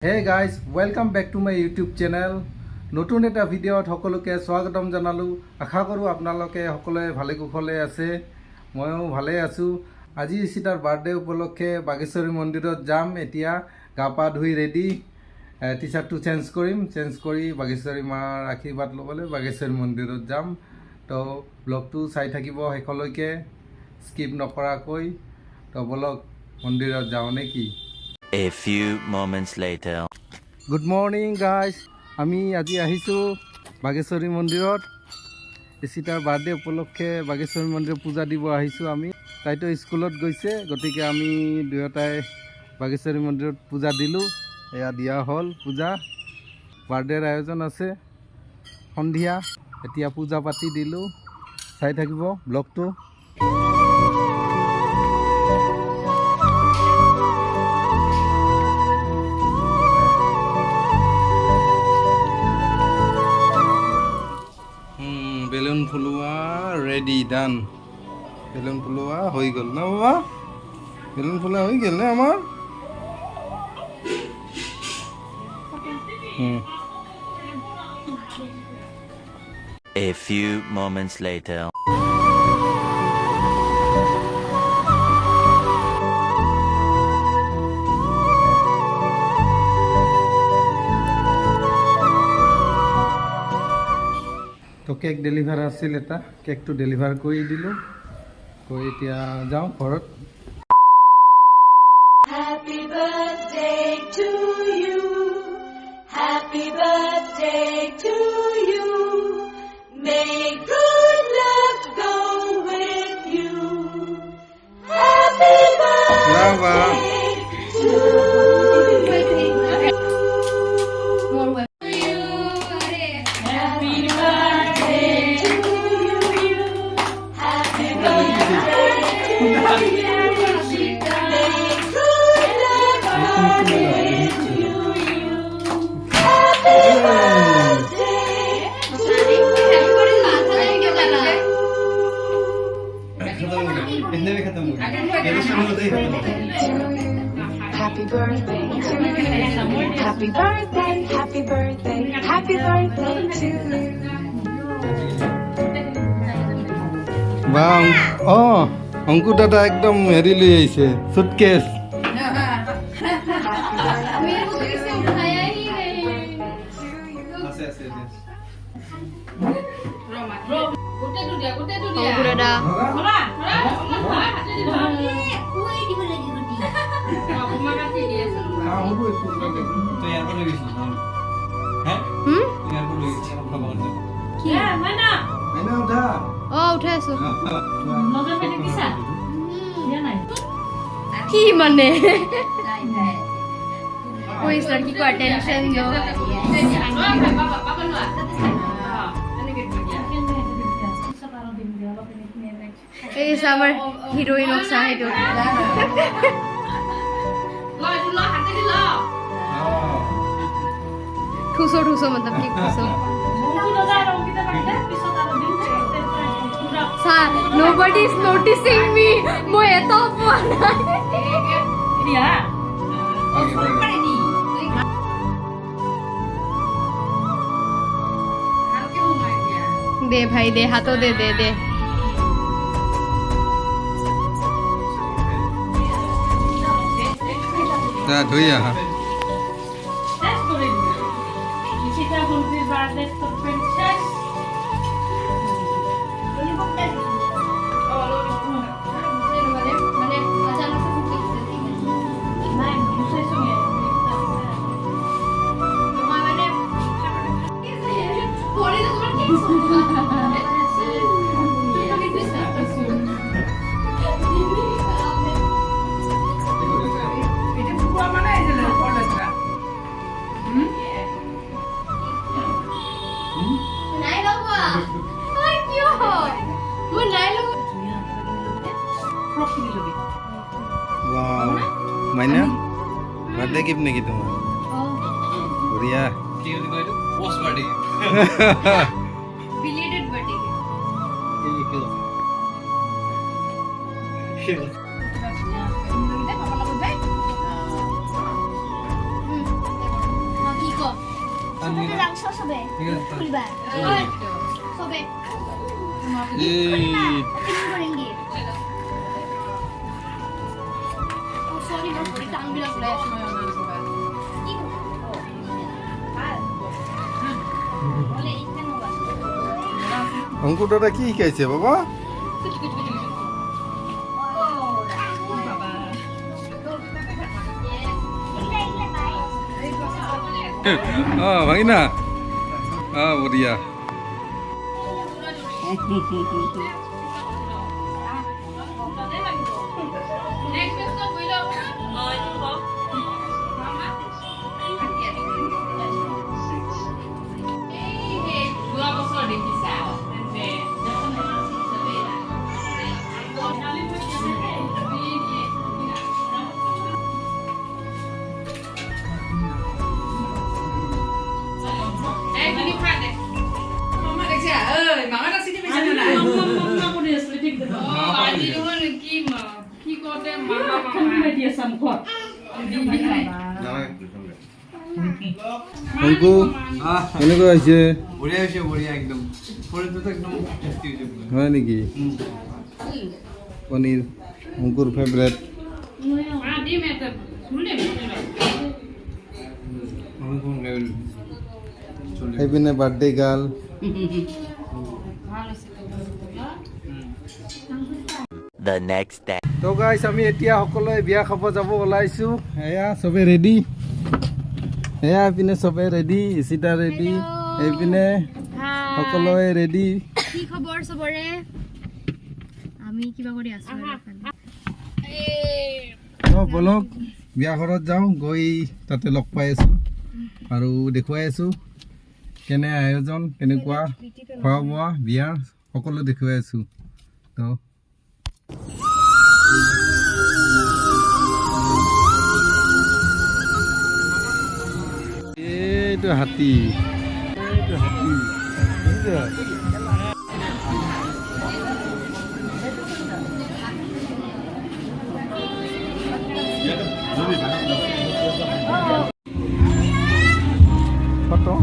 Hey guys, welcome back to my YouTube channel. নতুন এটা ভিডিঅ'ত সকলোকে স্বাগতম জনালো। আশা কৰোঁ আপোনালোকে সকলোৱে ভালে কুশলে আছে। ময়ো ভালে আছো। আজি ইশিতাৰ বাৰ্থডে উপলক্ষে বাগেশ্বৰী মন্দিৰত যাম। এতিয়া গা পা ধুই ৰেডি, টি-চাৰ্টটো চেঞ্জ কৰি বাগেশ্বৰী মাৰ আশীৰ্বাদ ল'বলৈ বাগেশ্বৰী মন্দিৰত যাম। তো ব্লগটো চাই থাকিব শেষলৈকে, স্কিপ নকৰাকৈ। তো বলক মন্দিৰত যাওঁ নেকি? A few moments later. Good morning guys. আমি আজি আহিছোঁ বাগেশ্বৰী মন্দিৰত। ইশিতাৰ বাৰ্থডে উপলক্ষে বাগেশ্বৰী মন্দিৰত পূজা দিব আহিছোঁ আমি। তাইতো স্কুলত গৈছে, গতিকে আমি দুয়োটাই বাগেশ্বৰী মন্দিৰত পূজা দিলোঁ। এয়া দিয়া হ'ল পূজা। বাৰ্থডেৰ আয়োজন আছে সন্ধিয়া। এতিয়া পূজা পাতি দিলোঁ। চাই থাকিব ব্লগটো। বেলুন ফুলোৱা ৰেডি ডান। বেলুন ফুলোৱা হৈ গ'ল না বাবা? বেলুন ফুলোৱা হৈ গ'ল নে আমাৰ? A few moments later. তো কেক ডেলিভাৰ আছিল, এটা কেকটো ডেলিভাৰ কৰি দিলোঁ। কৈ এতিয়া যাওঁ ঘৰত। Happy birthday to you. Happy birthday to you. May good luck go with you. Happy birthday to you. Happy birthday to you. Happy birthday to you. May good luck go with you. Happy birthday to you. Happy birthday to you. Happy birthday, happy birthday, happy birthday to you. বা অংকু দাদা একদম হেৰি লৈ আহিছে, suitcase. উঠাই আছো। কি মানে কি কোৱা টেনশ্যন আমাৰ হিৰোইনক চাহ সেইটো ঠুসো মতলব কি ঠুসো nobody is noticing me. মই এত পোৱা নাই। দে ভাই দে, হাতো দে দে দে। ধুই আহা। মাইনা বাৰ্থডে গিফ্ট নেকি তোমাৰ? বঢ়িয়া। কি বুলি কয় এইটো? Post party. বিলেটেড বাৰ্থডে অংকুৰ দাদা কি শিকাইছে বাবা ভাগিনা বঢ়িয়া অংকু কেনেকুৱা হৈছে বঢ়িয়া হৈছে বঢ়িয়া একদম শৰীৰটো একদম টেষ্টি হৈছে হয় নেকি পনীৰ অংকুৰ ফেভৰেট সেইপিনে birthday girl The next day. তো গাইছ আমি এতিয়া সকলোৱে বিয়া খাব যাব ওলাইছোঁ এয়া চবে ৰেডি এয়া এইপিনে চবে ৰেডি ইচিতা ৰেডি এইপিনে সকলোৱে ৰেডি কি খবৰ চবৰে আমি কিবা কৰি আছো তো বলক বিয়া ঘৰত যাওঁ গৈ তাতে লগ পাই আছোঁ আৰু দেখুৱাই আছোঁ কেনে আয়োজন কেনেকুৱা খোৱা বোৱা বিয়াৰ সকলো দেখুৱাই আছোঁ তো এইটো হাতী photo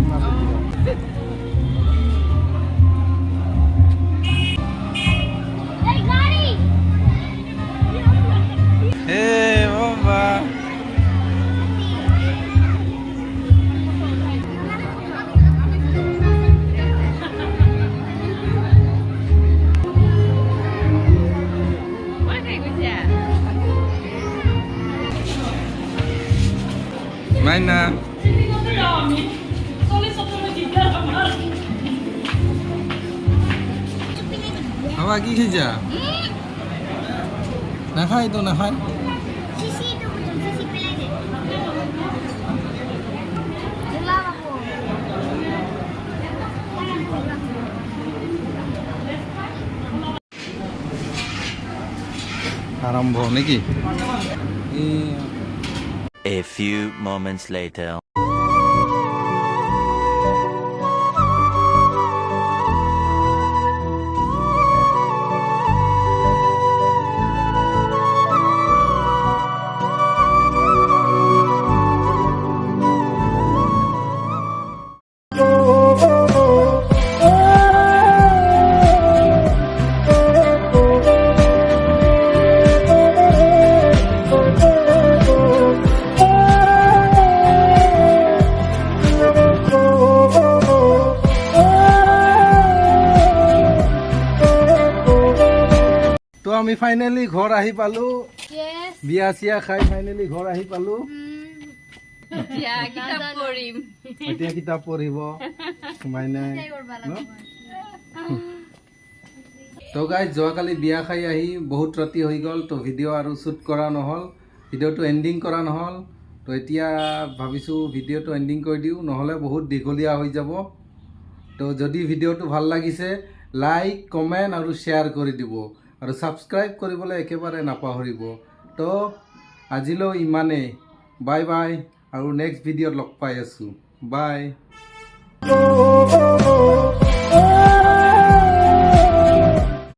Maina. Apa lagi kerja? Nahai tu nahai. Sisi itu betul, sisi pilih deh. Jelas aku. Arambo niki. A few moments later. তো আমি ফাইনালি ঘৰ আহি পালো Yes. বিয়া চিয়া খাই ফাইনালি ঘৰ আহি পালো এতিয়া কিতাপ পঢ়িম এতিয়া কিতাপ পঢ়িব মাইনা তো গাইজ যোৱাকালি বিয়া খাই আহি বহুত ৰাতি হৈ গ'ল তো ভিডিঅ' আৰু শ্বুট কৰা নহ'ল ভিডিঅ'টো এণ্ডিং কৰা নহ'ল তো এতিয়া ভাবিছোঁ ভিডিঅ'টো এণ্ডিং কৰি দিওঁ নহ'লে বহুত দীঘলীয়া হৈ যাব তো যদি ভিডিঅ'টো ভাল লাগিছে লাইক কমেণ্ট আৰু শ্বেয়াৰ কৰি দিব আৰু ছাবস্ক্ৰাইব কৰিবলৈ একেবাৰে নাপাহৰিব তো আজিলৈ ইমানেই বাই বাই আৰু নেক্সট ভিডিঅ'ত লগ পাই আছোঁ বাই